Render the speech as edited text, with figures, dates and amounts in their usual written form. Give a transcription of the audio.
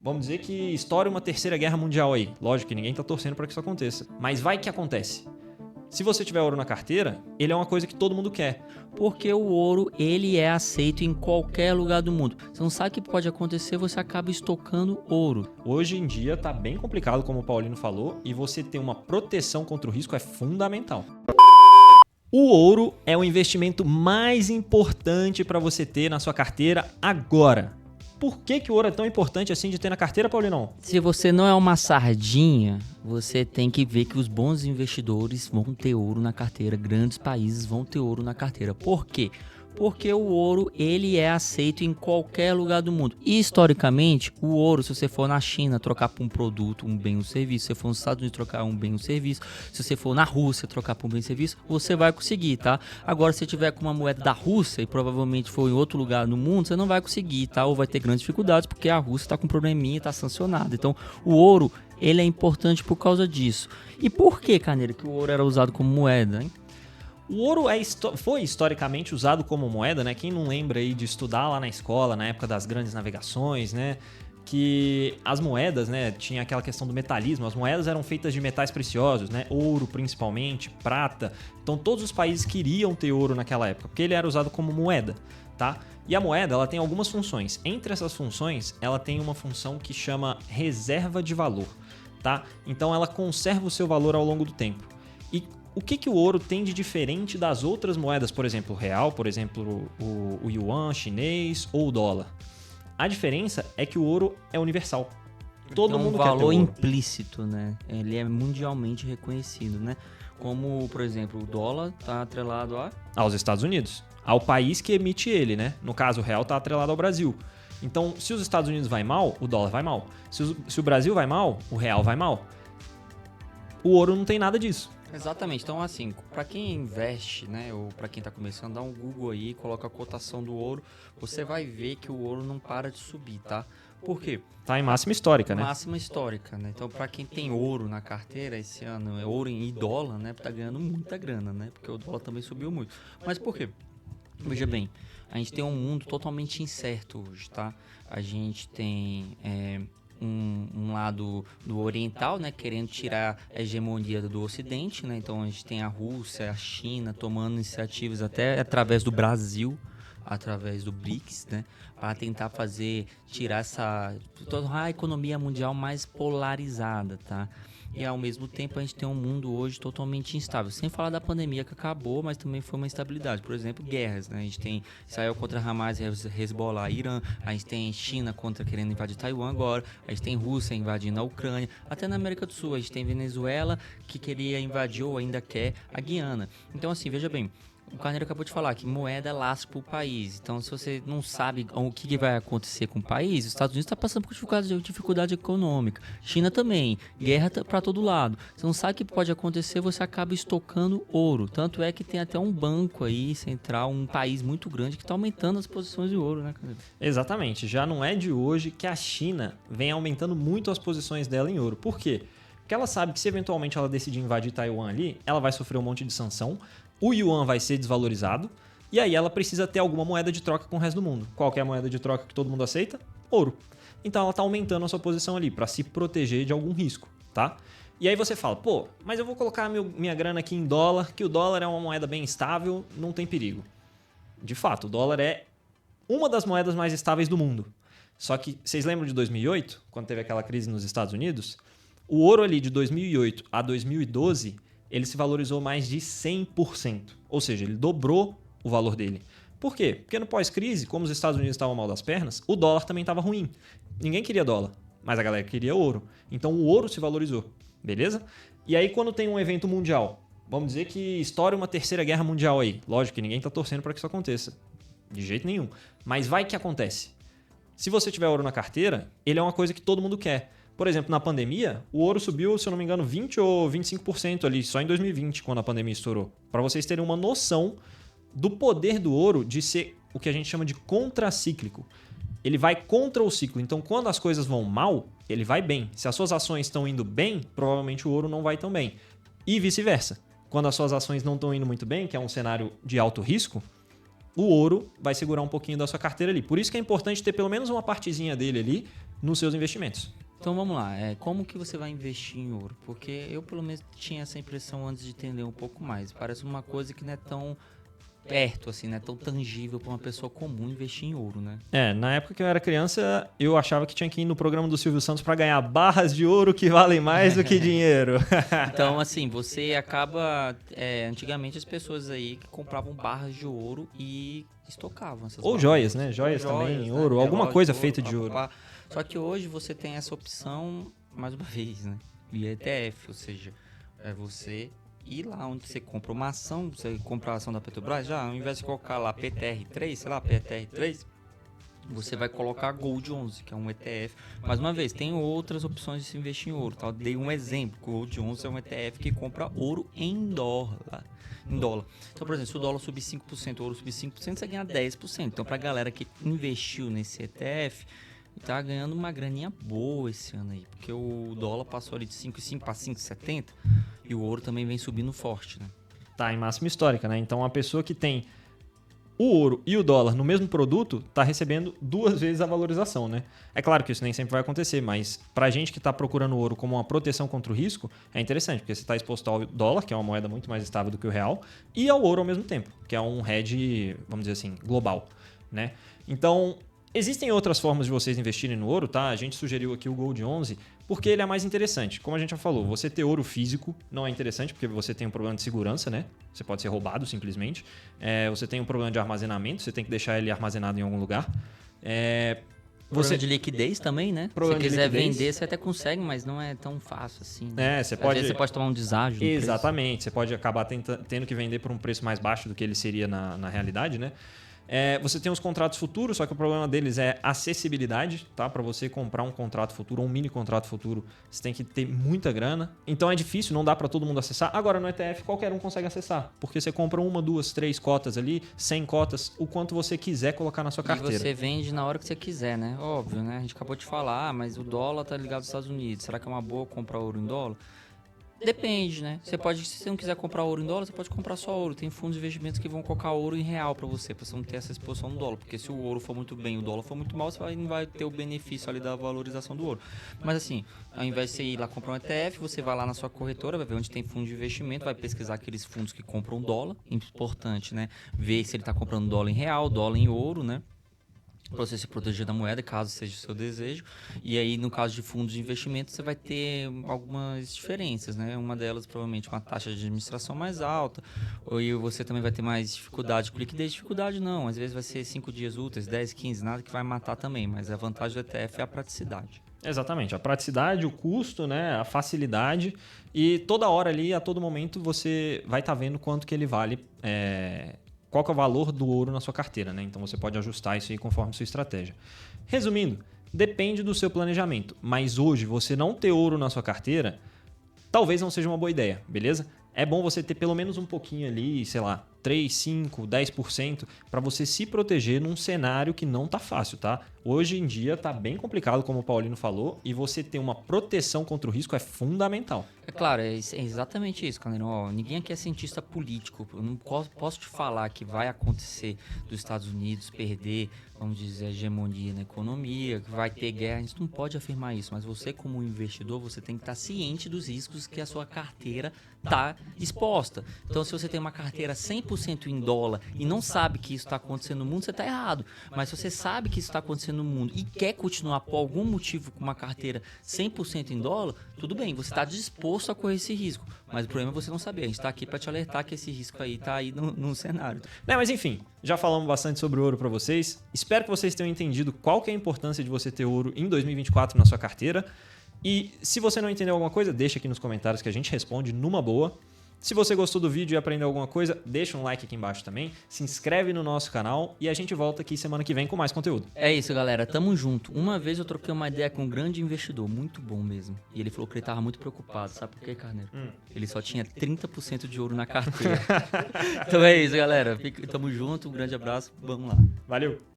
Vamos dizer que estoure uma terceira guerra mundial aí. Lógico que ninguém tá torcendo para que isso aconteça. Mas vai que acontece. Se você tiver ouro na carteira, ele é uma coisa que todo mundo quer. Porque o ouro, ele é aceito em qualquer lugar do mundo. Você não sabe o que pode acontecer, você acaba estocando ouro. Hoje em dia tá bem complicado, como o Paulino falou, e você ter uma proteção contra o risco é fundamental. O ouro é o investimento mais importante para você ter na sua carteira agora. Por que o ouro é tão importante assim de ter na carteira, Paulinão? Se você não é uma sardinha, você tem que ver que os bons investidores vão ter ouro na carteira, grandes países vão ter ouro na carteira. Por quê? Porque o ouro, ele é aceito em qualquer lugar do mundo. E, historicamente, o ouro, se você for na China trocar por um produto, um bem ou um serviço, se você for nos Estados Unidos trocar um bem ou um serviço, se você for na Rússia trocar por um bem ou um serviço, você vai conseguir, tá? Agora, se você tiver com uma moeda da Rússia e provavelmente for em outro lugar no mundo, você não vai conseguir, tá? Ou vai ter grandes dificuldades porque a Rússia está com um probleminha e está sancionada. Então, o ouro, ele é importante por causa disso. E por que, Carneiro, que o ouro era usado como moeda, hein? O ouro foi historicamente usado como moeda, né? Quem não lembra aí de estudar lá na escola, na época das grandes navegações, né? Que as moedas, né? Tinha aquela questão do metalismo. As moedas eram feitas de metais preciosos, né? Ouro principalmente, prata. Então todos os países queriam ter ouro naquela época, porque ele era usado como moeda, tá? E a moeda, ela tem algumas funções. Entre essas funções, ela tem uma função que chama reserva de valor, tá? Então ela conserva o seu valor ao longo do tempo. E o que o ouro tem de diferente das outras moedas, por exemplo, o real, por exemplo, o yuan chinês ou o dólar? A diferença é que o ouro é universal. Todo mundo quer ter valor ouro. Implícito, né? Ele é mundialmente reconhecido, né? Como, por exemplo, o dólar está atrelado aos Estados Unidos, ao país que emite ele, né? No caso, o real está atrelado ao Brasil. Então, se os Estados Unidos vai mal, o dólar vai mal. Se o Brasil vai mal, o real vai mal. O ouro não tem nada disso. Exatamente. Então, assim, para quem investe, né, ou para quem tá começando, dá um Google aí, coloca a cotação do ouro, você vai ver que o ouro não para de subir, tá? Por quê? Tá em máxima histórica, né? Máxima histórica, né? Então, para quem tem ouro na carteira esse ano, é ouro em dólar, né, tá ganhando muita grana, né? Porque o dólar também subiu muito. Mas por quê? Veja bem, a gente tem um mundo totalmente incerto hoje, tá? A gente tem um lado do oriental, né, querendo tirar a hegemonia do ocidente, né? Então a gente tem a Rússia, a China tomando iniciativas até através do Brasil, através do BRICS, né, para tentar tirar toda a economia mundial mais polarizada, tá? E ao mesmo tempo a gente tem um mundo hoje totalmente instável, sem falar da pandemia que acabou, mas também foi uma instabilidade. Por exemplo, guerras, né? A gente tem Israel contra Hamas, Hezbollah, Irã, a gente tem China querendo invadir Taiwan agora, a gente tem Rússia invadindo a Ucrânia, até na América do Sul a gente tem Venezuela que queria invadir ou ainda quer a Guiana. Então assim, veja bem, o Carneiro acabou de falar que moeda é lastro para o país. Então, se você não sabe o que vai acontecer com o país, os Estados Unidos está passando por dificuldade econômica. China também. Guerra para todo lado. Você não sabe o que pode acontecer, você acaba estocando ouro. Tanto é que tem até um banco aí central, um país muito grande que está aumentando as posições de ouro, né, Carneiro? Exatamente. Já não é de hoje que a China vem aumentando muito as posições dela em ouro. Por quê? Porque ela sabe que se eventualmente ela decidir invadir Taiwan ali, ela vai sofrer um monte de sanção. O yuan vai ser desvalorizado e aí ela precisa ter alguma moeda de troca com o resto do mundo. Qual que é a moeda de troca que todo mundo aceita? Ouro. Então ela está aumentando a sua posição ali para se proteger de algum risco, tá? E aí você fala, pô, mas eu vou colocar minha grana aqui em dólar, que o dólar é uma moeda bem estável, não tem perigo. De fato, o dólar é uma das moedas mais estáveis do mundo. Só que vocês lembram de 2008, quando teve aquela crise nos Estados Unidos? O ouro ali de 2008 a 2012... ele se valorizou mais de 100%. Ou seja, ele dobrou o valor dele. Por quê? Porque no pós-crise, como os Estados Unidos estavam mal das pernas, o dólar também estava ruim. Ninguém queria dólar, mas a galera queria ouro. Então o ouro se valorizou, beleza? E aí quando tem um evento mundial, vamos dizer que estoure uma terceira guerra mundial aí. Lógico que ninguém está torcendo para que isso aconteça. De jeito nenhum. Mas vai que acontece. Se você tiver ouro na carteira, ele é uma coisa que todo mundo quer. Por exemplo, na pandemia, o ouro subiu, se eu não me engano, 20% ou 25% ali, só em 2020, quando a pandemia estourou. Para vocês terem uma noção do poder do ouro de ser o que a gente chama de contracíclico. Ele vai contra o ciclo. Então, quando as coisas vão mal, ele vai bem. Se as suas ações estão indo bem, provavelmente o ouro não vai tão bem. E vice-versa. Quando as suas ações não estão indo muito bem, que é um cenário de alto risco, o ouro vai segurar um pouquinho da sua carteira ali. Por isso que é importante ter pelo menos uma partezinha dele ali nos seus investimentos. Então vamos lá, como que você vai investir em ouro? Porque eu pelo menos tinha essa impressão antes de entender um pouco mais. Parece uma coisa que não é tão perto, assim, não é tão tangível para uma pessoa comum investir em ouro, né? Na época que eu era criança, eu achava que tinha que ir no programa do Silvio Santos para ganhar barras de ouro que valem mais do que dinheiro. Então, assim, você acaba... antigamente as pessoas aí que compravam barras de ouro e estocavam essas Ou barras. joias, né? Joias também, né? ouro, alguma Relógio coisa de feita de ouro. Só que hoje você tem essa opção, mais uma vez, né? Via ETF, ou seja, é você ir lá onde você compra uma ação, você compra a ação da Petrobras, já ao invés de colocar lá PTR3, sei lá, PTR3, você vai colocar Gold 11, que é um ETF. Mais uma vez, tem outras opções de se investir em ouro, tá? Eu dei um exemplo, Gold 11 é um ETF que compra ouro em dólar. Então, por exemplo, se o dólar subir 5%, o ouro subir 5%, você ganha 10%. Então, para a galera que investiu nesse ETF, tá ganhando uma graninha boa esse ano aí, porque o dólar passou ali de 5,5 para 5,70 e o ouro também vem subindo forte, né? Tá em máxima histórica, né? Então, a pessoa que tem o ouro e o dólar no mesmo produto está recebendo 2 vezes a valorização, né? É claro que isso nem sempre vai acontecer, mas para gente que está procurando o ouro como uma proteção contra o risco, é interessante, porque você está exposto ao dólar, que é uma moeda muito mais estável do que o real, e ao ouro ao mesmo tempo, que é um hedge, vamos dizer assim, global, né? Então, existem outras formas de vocês investirem no ouro, tá? A gente sugeriu aqui o Gold 11 porque ele é mais interessante. Como a gente já falou, você ter ouro físico não é interessante porque você tem um problema de segurança, né? Você pode ser roubado simplesmente. Você tem um problema de armazenamento, você tem que deixar ele armazenado em algum lugar. Problema de liquidez também, né? Se você quiser vender, você até consegue, mas não é tão fácil assim. Né? Às vezes você pode tomar um deságio. Exatamente, você pode acabar tendo que vender por um preço mais baixo do que ele seria na realidade, né? Você tem os contratos futuros, só que o problema deles é acessibilidade, tá? Para você comprar um contrato futuro, um mini contrato futuro, você tem que ter muita grana. Então é difícil, não dá para todo mundo acessar. Agora no ETF qualquer um consegue acessar, porque você compra 1, 2, 3 cotas ali, 100 cotas, o quanto você quiser colocar na sua carteira. E você vende na hora que você quiser, né? Óbvio, né? A gente acabou de falar, mas o dólar tá ligado aos Estados Unidos. Será que é uma boa comprar ouro em dólar? Depende, né? Se você não quiser comprar ouro em dólar, você pode comprar só ouro. Tem fundos de investimentos que vão colocar ouro em real pra você não ter essa exposição no dólar. Porque se o ouro for muito bem e o dólar for muito mal, você não vai ter o benefício ali da valorização do ouro. Mas assim, ao invés de você ir lá comprar um ETF, você vai lá na sua corretora, vai ver onde tem fundo de investimento, vai pesquisar aqueles fundos que compram dólar. Importante, né? Ver se ele tá comprando dólar em real, dólar em ouro, né? Para você se proteger da moeda, caso seja o seu desejo. E aí, no caso de fundos de investimento, você vai ter algumas diferenças, né? Uma delas, provavelmente, uma taxa de administração mais alta. Ou você também vai ter mais dificuldade com liquidez. Dificuldade não, às vezes vai ser 5 dias úteis, 10, 15, nada que vai matar também. Mas a vantagem do ETF é a praticidade. Exatamente, a praticidade, o custo, né, a facilidade e toda hora ali, a todo momento, você vai estar vendo quanto que ele vale, qual que é o valor do ouro na sua carteira, né? Então você pode ajustar isso aí conforme sua estratégia. Resumindo, depende do seu planejamento, mas hoje você não ter ouro na sua carteira talvez não seja uma boa ideia, beleza? É bom você ter pelo menos um pouquinho ali, sei lá, 3, 5, 10% para você se proteger num cenário que não tá fácil, tá? Hoje em dia tá bem complicado, como o Paulino falou, e você ter uma proteção contra o risco é fundamental. É claro, é exatamente isso, Caldeirão. Ninguém aqui é cientista político. Eu não posso te falar que vai acontecer dos Estados Unidos perder, vamos dizer, a hegemonia na economia, que vai ter guerra. A gente não pode afirmar isso, mas você, como investidor, você tem que estar ciente dos riscos que a sua carteira está exposta. Então, se você tem uma carteira 100% em dólar e não sabe que isso está acontecendo no mundo, você está errado. Mas se você sabe que isso está acontecendo no mundo e quer continuar por algum motivo com uma carteira 100% em dólar, tudo bem, você está disposto a correr esse risco. Mas o problema é você não saber. A gente está aqui para te alertar que esse risco aí está aí no cenário. Mas enfim, já falamos bastante sobre ouro para vocês. Espero que vocês tenham entendido qual que é a importância de você ter ouro em 2024 na sua carteira. E se você não entendeu alguma coisa, deixa aqui nos comentários que a gente responde numa boa. Se você gostou do vídeo e aprendeu alguma coisa, deixa um like aqui embaixo também, se inscreve no nosso canal e a gente volta aqui semana que vem com mais conteúdo. É isso, galera, tamo junto. Uma vez eu troquei uma ideia com um grande investidor, muito bom mesmo. E ele falou que ele tava muito preocupado, sabe por quê, Carneiro? Ele só tinha 30% de ouro na carteira. Então é isso, galera, tamo junto, um grande abraço, vamos lá. Valeu!